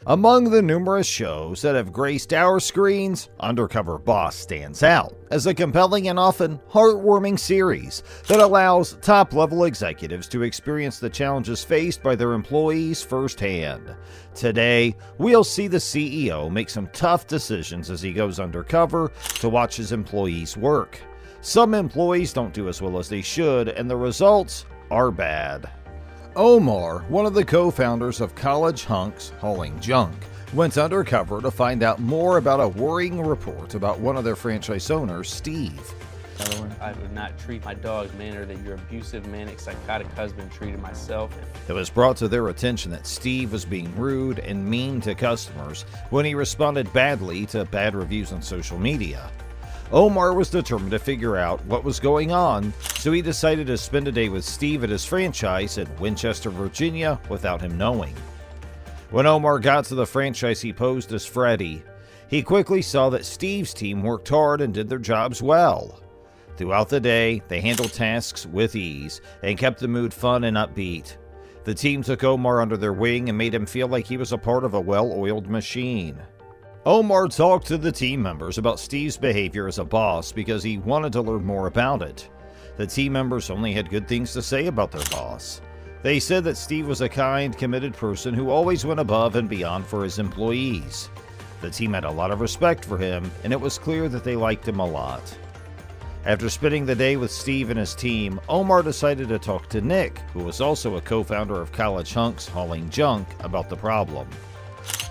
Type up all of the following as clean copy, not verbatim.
Among the numerous shows that have graced our screens, Undercover Boss stands out as a compelling and often heartwarming series that allows top-level executives to experience the challenges faced by their employees firsthand. Today, we'll see the CEO make some tough decisions as he goes undercover to watch his employees work. Some employees don't do as well as they should, and the results are bad. Omar, one of the co-founders of College Hunks Hauling Junk, went undercover to find out more about a worrying report about one of their franchise owners, Steve. I would not treat my dog in the manner that your abusive, manic, psychotic husband treated myself. It was brought to their attention that Steve was being rude and mean to customers when he responded badly to bad reviews on social media. Omar was determined to figure out what was going on, so he decided to spend a day with Steve at his franchise in Winchester, Virginia, without him knowing. When Omar got to the franchise, he posed as Freddy. He quickly saw that Steve's team worked hard and did their jobs well. Throughout the day, they handled tasks with ease and kept the mood fun and upbeat. The team took Omar under their wing and made him feel like he was a part of a well-oiled machine. Omar talked to the team members about Steve's behavior as a boss because he wanted to learn more about it. The team members only had good things to say about their boss. They said that Steve was a kind, committed person who always went above and beyond for his employees. The team had a lot of respect for him, and it was clear that they liked him a lot. After spending the day with Steve and his team, Omar decided to talk to Nick, who was also a co-founder of College Hunks Hauling Junk, about the problem.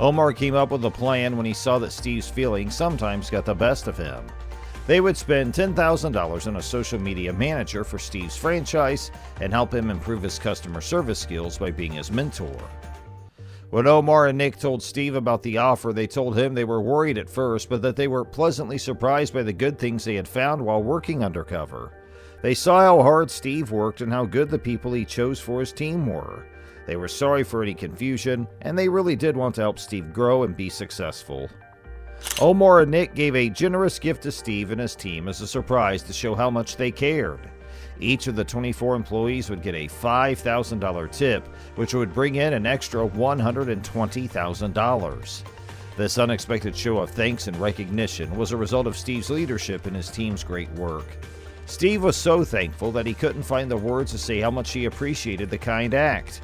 Omar came up with a plan when he saw that Steve's feelings sometimes got the best of him. They would spend $10,000 on a social media manager for Steve's franchise and help him improve his customer service skills by being his mentor. When Omar and Nick told Steve about the offer, they told him they were worried at first, but that they were pleasantly surprised by the good things they had found while working undercover. They saw how hard Steve worked and how good the people he chose for his team were. They were sorry for any confusion, and they really did want to help Steve grow and be successful. Omar and Nick gave a generous gift to Steve and his team as a surprise to show how much they cared. Each of the 24 employees would get a $5,000 tip, which would bring in an extra $120,000. This unexpected show of thanks and recognition was a result of Steve's leadership and his team's great work. Steve was so thankful that he couldn't find the words to say how much he appreciated the kind act.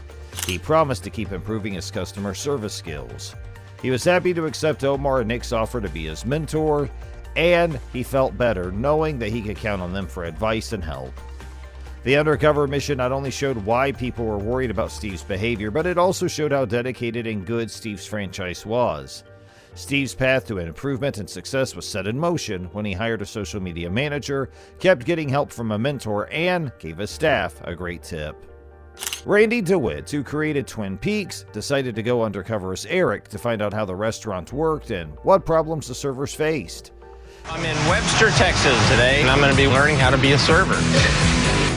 He promised to keep improving his customer service skills. He was happy to accept Omar and Nick's offer to be his mentor, and he felt better knowing that he could count on them for advice and help. The undercover mission not only showed why people were worried about Steve's behavior, but it also showed how dedicated and good Steve's franchise was. Steve's path to improvement and success was set in motion when he hired a social media manager, kept getting help from a mentor, and gave his staff a great tip. Randy DeWitt, who created Twin Peaks, decided to go undercover as Eric to find out how the restaurant worked and what problems the servers faced. I'm in Webster, Texas today, and I'm going to be learning how to be a server.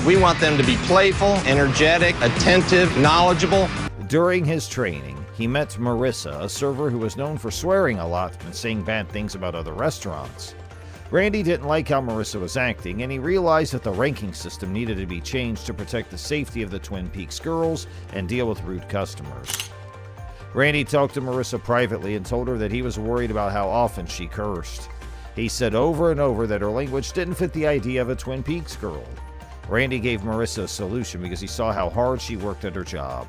We want them to be playful, energetic, attentive, knowledgeable. During his training, he met Marissa, a server who was known for swearing a lot and saying bad things about other restaurants. Randy didn't like how Marissa was acting, and he realized that the ranking system needed to be changed to protect the safety of the Twin Peaks girls and deal with rude customers. Randy talked to Marissa privately and told her that he was worried about how often she cursed. He said over and over that her language didn't fit the idea of a Twin Peaks girl. Randy gave Marissa a solution because he saw how hard she worked at her job.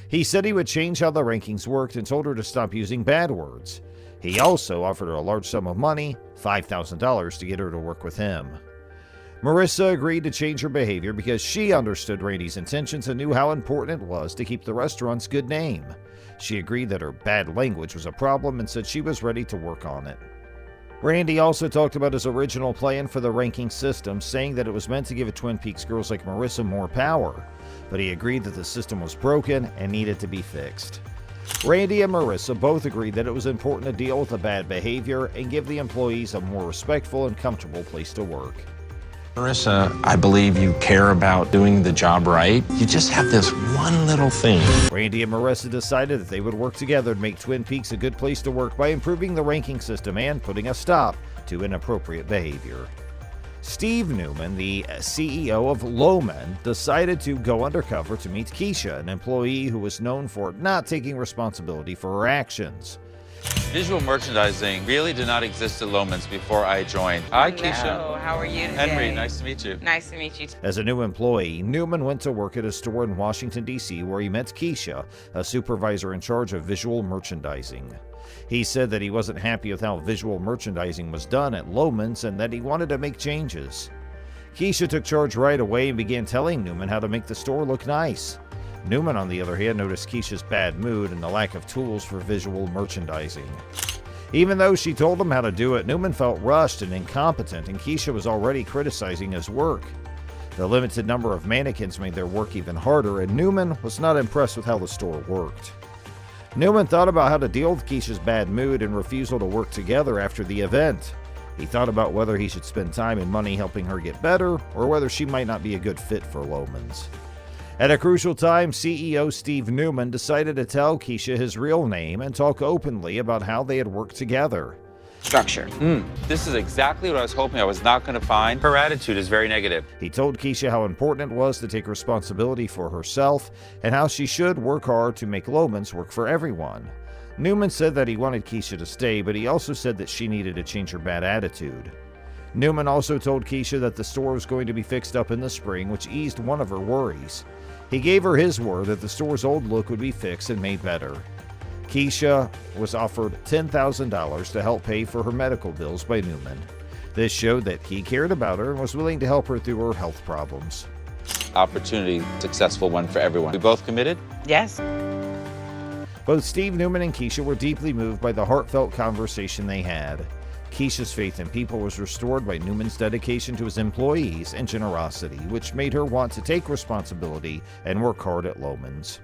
He said he would change how the rankings worked and told her to stop using bad words. He also offered her a large sum of money, $5,000, to get her to work with him. Marissa agreed to change her behavior because she understood Randy's intentions and knew how important it was to keep the restaurant's good name. She agreed that her bad language was a problem and said she was ready to work on it. Randy also talked about his original plan for the ranking system, saying that it was meant to give Twin Peaks girls like Marissa more power, but he agreed that the system was broken and needed to be fixed. Randy and Marissa both agreed that it was important to deal with the bad behavior and give the employees a more respectful and comfortable place to work. Marissa, I believe you care about doing the job right. You just have this one little thing. Randy and Marissa decided that they would work together to make Twin Peaks a good place to work by improving the ranking system and putting a stop to inappropriate behavior. Steve Newman, the CEO of Loman, decided to go undercover to meet Keisha, an employee who was known for not taking responsibility for her actions. Visual merchandising really did not exist at Loman's before I joined. Hi, Keisha. Hello, how are you today? Henry, nice to meet you. Nice to meet you. As a new employee, Newman went to work at a store in Washington, D.C., where he met Keisha, a supervisor in charge of visual merchandising. He said that he wasn't happy with how visual merchandising was done at Loman's and that he wanted to make changes. Keisha took charge right away and began telling Newman how to make the store look nice. Newman, on the other hand, noticed Keisha's bad mood and the lack of tools for visual merchandising. Even though she told him how to do it, Newman felt rushed and incompetent, and Keisha was already criticizing his work. The limited number of mannequins made their work even harder, and Newman was not impressed with how the store worked. Newman thought about how to deal with Keisha's bad mood and refusal to work together after the event. He thought about whether he should spend time and money helping her get better, or whether she might not be a good fit for Loman's. At a crucial time, CEO Steve Newman decided to tell Keisha his real name and talk openly about how they had worked together. Structure. This is exactly what I was hoping I was not going to find. Her attitude is very negative. He told Keisha how important it was to take responsibility for herself and how she should work hard to make Loman's work for everyone. Newman said that he wanted Keisha to stay, but he also said that she needed to change her bad attitude. Newman also told Keisha that the store was going to be fixed up in the spring, which eased one of her worries. He gave her his word that the store's old look would be fixed and made better. Keisha was offered $10,000 to help pay for her medical bills by Newman. This showed that he cared about her and was willing to help her through her health problems. Opportunity, successful one for everyone. We both committed? Yes. Both Steve Newman and Keisha were deeply moved by the heartfelt conversation they had. Keisha's faith in people was restored by Newman's dedication to his employees and generosity, which made her want to take responsibility and work hard at Loman's.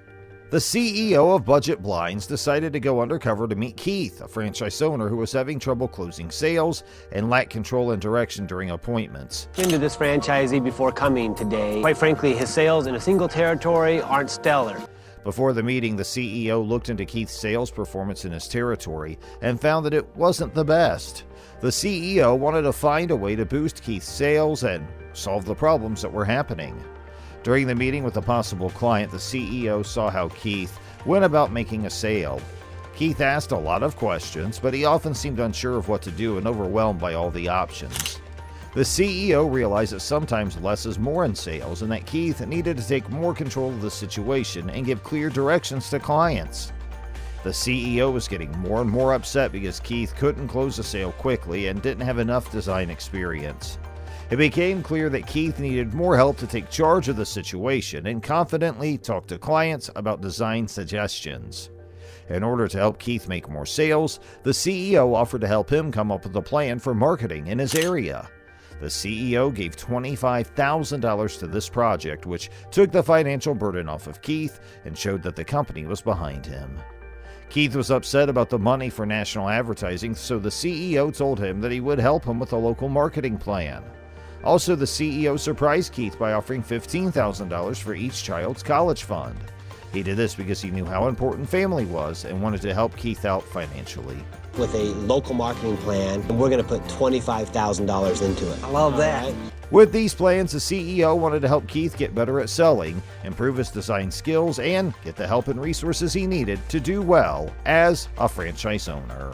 The CEO of Budget Blinds decided to go undercover to meet Keith, a franchise owner who was having trouble closing sales and lacked control and direction during appointments. Into this franchisee before coming today. Quite frankly, his sales in a single territory aren't stellar. Before the meeting, the CEO looked into Keith's sales performance in his territory and found that it wasn't the best. The CEO wanted to find a way to boost Keith's sales and solve the problems that were happening. During the meeting with a possible client, the CEO saw how Keith went about making a sale. Keith asked a lot of questions, but he often seemed unsure of what to do and overwhelmed by all the options. The CEO realized that sometimes less is more in sales and that Keith needed to take more control of the situation and give clear directions to clients. The CEO was getting more and more upset because Keith couldn't close the sale quickly and didn't have enough design experience. It became clear that Keith needed more help to take charge of the situation and confidently talk to clients about design suggestions. In order to help Keith make more sales, the CEO offered to help him come up with a plan for marketing in his area. The CEO gave $25,000 to this project, which took the financial burden off of Keith and showed that the company was behind him. Keith was upset about the money for national advertising, so the CEO told him that he would help him with a local marketing plan. Also, the CEO surprised Keith by offering $15,000 for each child's college fund. He did this because he knew how important family was and wanted to help Keith out financially. With a local marketing plan, we're going to put $25,000 into it. I love that. Right? With these plans, the CEO wanted to help Keith get better at selling, improve his design skills, and get the help and resources he needed to do well as a franchise owner.